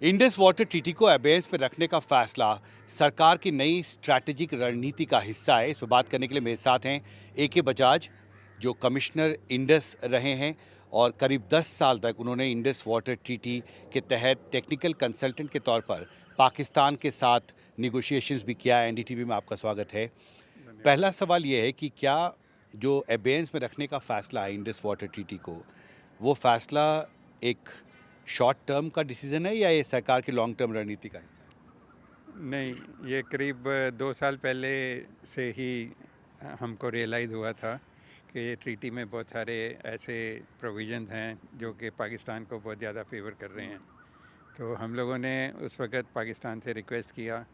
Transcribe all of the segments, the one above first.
Indus water treaty को abeyance में रखने का फैसला सरकार की नई स्ट्रैटेजिक रणनीति का हिस्सा है। इस पर बात करने के लिए मेरे साथ हैं AK बजाज, जो कमिश्नर इंडस रहे हैं और करीब 10 साल तक उन्होंने इंडस वाटर ट्रीटी के तहत टेक्निकल कंसल्टेंट के तौर पर पाकिस्तान के साथ निगोशिएशंस भी किया है। NDTV में आपका स्वागत है। धन्यवाद। पहला सवाल ये है कि क्या जो अबेयंस में रखने का फैसला है इंडस वाटर ट्रीटी को, वो फैसला एक शॉर्ट टर्म का डिसीजन है या ये सरकार की लॉन्ग टर्म रणनीति का हिस्सा है? नहीं, ये करीब 2 साल पहले से ही हमको रियलाइज़ हुआ था कि ये ट्रीटी में बहुत सारे ऐसे प्रोविज़न्स हैं जो कि पाकिस्तान को बहुत ज़्यादा फ़ेवर कर रहे हैं। तो हम लोगों ने उस वक़्त पाकिस्तान से रिक्वेस्ट किया,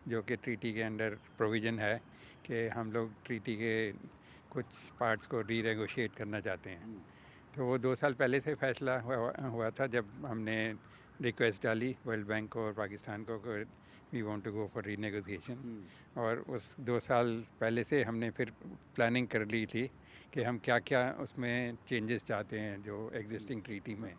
जो कि ट्रीटी के अंडर प्रोविज़न है, कि हम लोग ट्रीटी के कुछ पार्ट्स को रीनेगोशिएट करना चाहते हैं। तो वो 2 साल पहले से फ़ैसला हुआ था, जब हमने रिक्वेस्ट डाली वर्ल्ड बैंक को और पाकिस्तान को, we want to go for renegotiation. और उस 2 साल पहले से हमने फिर प्लानिंग कर ली थी कि हम क्या क्या उसमें चेंजेस चाहते हैं जो एग्जिस्टिंग ट्रीटी में।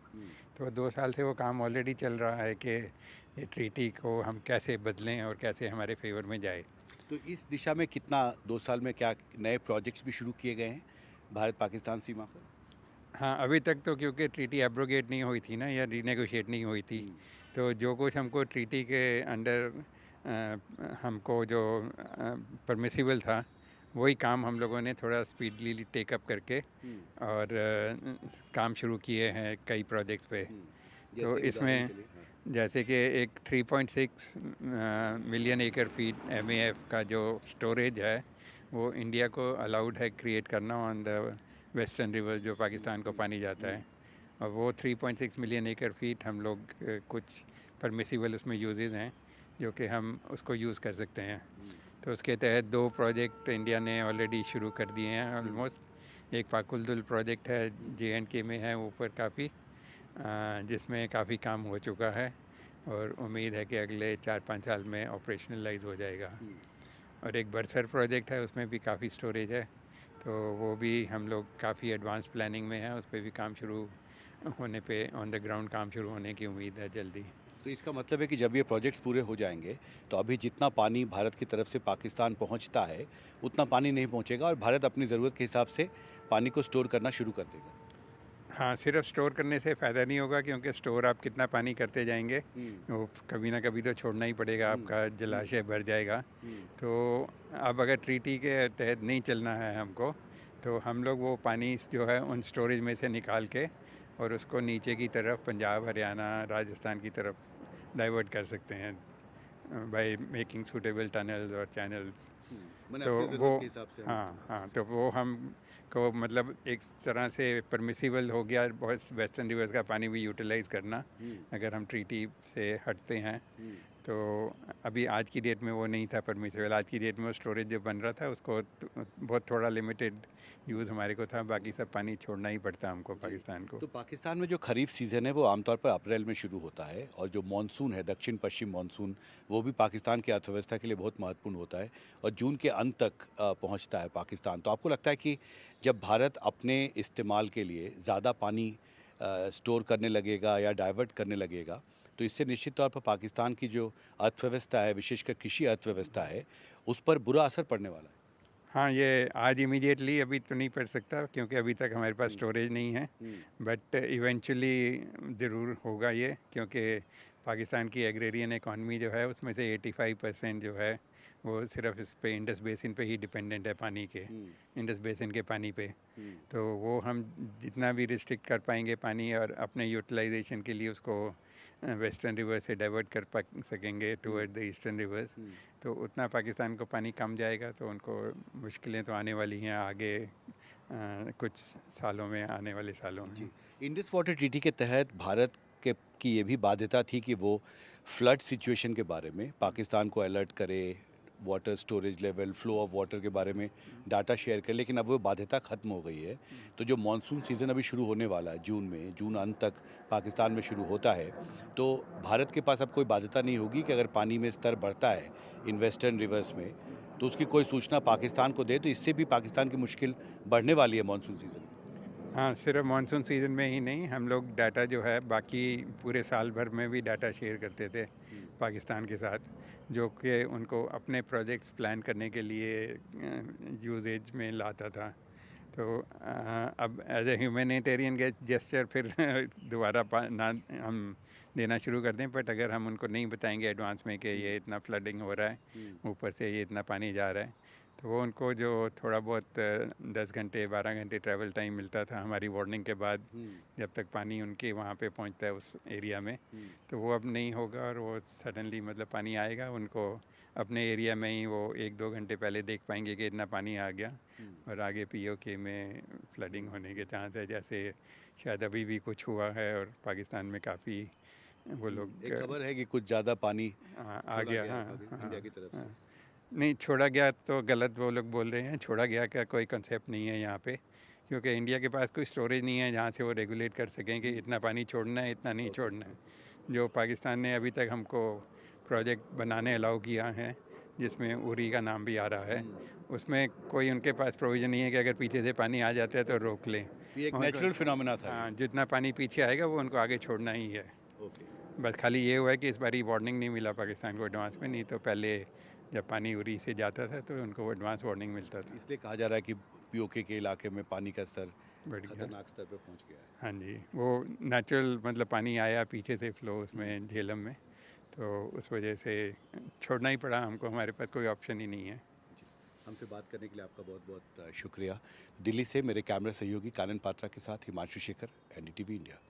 तो 2 साल से वो काम ऑलरेडी चल रहा है कि ये ट्रीटी को हम कैसे बदलें और कैसे हमारे फेवर में जाए। तो इस दिशा में कितना 2 साल में क्या नए प्रोजेक्ट्स भी शुरू किए गए हैं भारत पाकिस्तान सीमा पर? हाँ, अभी तक तो क्योंकि ट्रीटी एब्रोगेट नहीं हुई थी ना, या रीनेगोशिएट नहीं हुई थी, तो जो कुछ हमको ट्रीटी के अंडर हमको जो परमिसिबल था, वही काम हम लोगों ने थोड़ा स्पीडली टेकअप करके और काम शुरू किए हैं कई प्रोजेक्ट्स पे। तो जैसे उदाहरण इसमें के लिए, हाँ। जैसे कि एक 3.6 मिलियन एकड़ फीट MAF का जो स्टोरेज है, वो इंडिया को अलाउड है क्रिएट करना ऑन द वेस्टर्न रिवर, जो पाकिस्तान को पानी जाता है। और वो 3.6 मिलियन एकड़ फीट हम लोग कुछ परमिसिबल उसमें यूजेस हैं जो कि हम उसको यूज़ कर सकते हैं। तो उसके तहत 2 प्रोजेक्ट इंडिया ने ऑलरेडी शुरू कर दिए हैं ऑलमोस्ट। एक पाकुलदुल प्रोजेक्ट है, JNK में है ऊपर काफ़ी, जिसमें काफ़ी काम हो चुका है और उम्मीद है कि अगले 4-5 साल में ऑपरेशनलाइज हो जाएगा। और एक बरसर प्रोजेक्ट है, उसमें भी काफ़ी स्टोरेज है, तो वो भी हम लोग काफ़ी एडवांस प्लानिंग में है। उस पर भी काम शुरू होने पे, ऑन द ग्राउंड काम शुरू होने की उम्मीद है जल्दी। तो इसका मतलब है कि जब ये प्रोजेक्ट्स पूरे हो जाएंगे तो अभी जितना पानी भारत की तरफ से पाकिस्तान पहुंचता है उतना पानी नहीं पहुंचेगा और भारत अपनी ज़रूरत के हिसाब से पानी को स्टोर करना शुरू कर देगा। हाँ, सिर्फ स्टोर करने से फ़ायदा नहीं होगा, क्योंकि स्टोर आप कितना पानी करते जाएंगे, वो कभी ना कभी तो छोड़ना ही पड़ेगा, आपका जलाशय भर जाएगा। तो अब अगर ट्रीटी के तहत नहीं चलना है हमको, तो हम लोग वो पानी जो है उन स्टोरेज में से निकाल के और उसको नीचे की तरफ पंजाब, हरियाणा, राजस्थान की तरफ डाइवर्ट कर सकते हैं बाय मेकिंग सूटेबल टनल्स और चैनल्स। मैंने तो अपनी वो, ज़रूरत के हिसाब से हम हाँ इस्तेमाल हाँ, कर तो सकते वो हम को मतलब एक तरह से परमिसिबल हो गया बहुत वेस्टर्न रिवर्स का पानी भी यूटिलाइज़ करना, अगर हम ट्रीटी से हटते हैं। हैं। तो अभी आज की डेट में वो नहीं था परमिसिबल। आज की डेट में वो स्टोरेज जो बन रहा था, उसको बहुत थोड़ा लिमिटेड यूज़ हमारे को था, बाकी सब पानी छोड़ना ही पड़ता हमको जी। पाकिस्तान को। तो पाकिस्तान में जो खरीफ सीज़न है वो आमतौर पर अप्रैल में शुरू होता है और जो मॉनसून है दक्षिण पश्चिम मॉनसून, वो भी पाकिस्तान की अर्थव्यवस्था के लिए बहुत महत्वपूर्ण होता है और जून के अंत तक पहुंचता है पाकिस्तान। तो आपको लगता है कि जब भारत अपने इस्तेमाल के लिए ज़्यादा पानी स्टोर करने लगेगा या डाइवर्ट करने लगेगा तो इससे निश्चित तौर पर पाकिस्तान की जो अर्थव्यवस्था है, विशेषकर कृषि अर्थव्यवस्था है, उस पर बुरा असर पड़ने वाला है? हाँ, ये आज इमीडिएटली अभी तो नहीं पढ़ सकता, क्योंकि अभी तक हमारे पास स्टोरेज नहीं है, बट इवेंचुअली ज़रूर होगा ये, क्योंकि पाकिस्तान की एग्रेरियन इकॉनमी जो है, उसमें से 85% जो है वो सिर्फ इस पे इंडस बेसिन पे ही डिपेंडेंट है, पानी के, इंडस बेसिन के पानी पे। तो वो हम जितना भी रिस्ट्रिक्ट कर पाएंगे पानी और अपने यूटिलाइजेशन के लिए उसको वेस्टर्न रिवर से डाइवर्ट कर सकेंगे टुवर्ड द ईस्टर्न रिवर्स, तो उतना पाकिस्तान को पानी कम जाएगा। तो उनको मुश्किलें तो आने वाली हैं आगे, कुछ सालों में, आने वाले सालों में। जी। इंडस वाटर ट्रीटी के तहत भारत के की ये भी बाध्यता थी कि वो फ्लड सिचुएशन के बारे में पाकिस्तान को अलर्ट करे, water storage level, flow of water के बारे में डाटा शेयर करे, लेकिन अब वो बाध्यता खत्म हो गई है। तो जो मॉनसून सीज़न अभी शुरू होने वाला है जून में, जून अंत तक पाकिस्तान में शुरू होता है, तो भारत के पास अब कोई बाध्यता नहीं होगी कि अगर पानी में स्तर बढ़ता है इन वेस्टर्न रिवर्स में, तो उसकी कोई सूचना पाकिस्तान को दे, तो इससे भी पाकिस्तान की मुश्किल बढ़ने वाली है मॉनसून सीज़न में। हाँ, सिर्फ मानसून सीज़न में ही नहीं, हम लोग डाटा जो है बाकी पूरे साल भर में भी डाटा शेयर करते थे पाकिस्तान के साथ, जो कि उनको अपने प्रोजेक्ट्स प्लान करने के लिए यूसेज में लाता था। तो अब एज ए ह्यूमैनिटेरियन जेस्चर फिर दोबारा ना हम देना शुरू कर दें, बट अगर हम उनको नहीं बताएंगे एडवांस में कि ये इतना फ्लडिंग हो रहा है, ऊपर से ये इतना पानी जा रहा है, तो वो उनको जो थोड़ा बहुत 10 घंटे 12 घंटे ट्रैवल टाइम मिलता था हमारी वार्निंग के बाद, जब तक पानी उनके वहाँ पे पहुँचता है उस एरिया में, तो वो अब नहीं होगा। और वो सडनली मतलब पानी आएगा, उनको अपने एरिया में ही वो 1-2 घंटे पहले देख पाएंगे कि इतना पानी आ गया, और आगे पीओके में फ्लडिंग होने के चांस है, जैसे शायद अभी भी कुछ हुआ है। और पाकिस्तान में काफ़ी वो लोग एक खबर है कि कुछ ज़्यादा पानी आ छोड़ा गया। गया है हाँ, इंडिया की तरफ से। हाँ। नहीं, छोड़ा गया तो गलत वो लोग बोल रहे हैं, छोड़ा गया का कोई कंसेप्ट नहीं है यहाँ पे, क्योंकि इंडिया के पास कोई स्टोरेज नहीं है जहाँ से वो रेगुलेट कर सकें कि इतना पानी छोड़ना है, इतना नहीं छोड़ना है। जो पाकिस्तान ने अभी तक हमको प्रोजेक्ट बनाने अलाउ किया है, जिसमें उरी का नाम भी आ रहा है, उसमें कोई उनके पास प्रोविज़न नहीं है कि अगर पीछे से पानी आ जाता है तो रोक लें। ये एक उनको नेचुरल फिनोमेना था हाँ, जितना पानी पीछे आएगा वो उनको आगे छोड़ना ही है। ओके। बस खाली ये हुआ है कि इस बारी वार्निंग नहीं मिला पाकिस्तान को एडवांस में, नहीं तो पहले जब पानी उरी से जाता था तो उनको एडवांस वार्निंग मिलता था। इसलिए कहा जा रहा है कि पीओके के इलाके में पानी का स्तर बढ़ गया। खतरनाक स्तर पे पहुंच गया है। हाँ जी, वो नेचुरल मतलब पानी आया पीछे से फ्लो उसमें झेलम में, तो उस वजह से छोड़ना ही पड़ा हमको, हमारे पास कोई ऑप्शन ही नहीं है। हमसे बात करने के लिए आपका बहुत बहुत शुक्रिया। दिल्ली से मेरे कैमरा सहयोगी कानन पात्रा के साथ हिमांशु शेखर, एनडीटीवी इंडिया।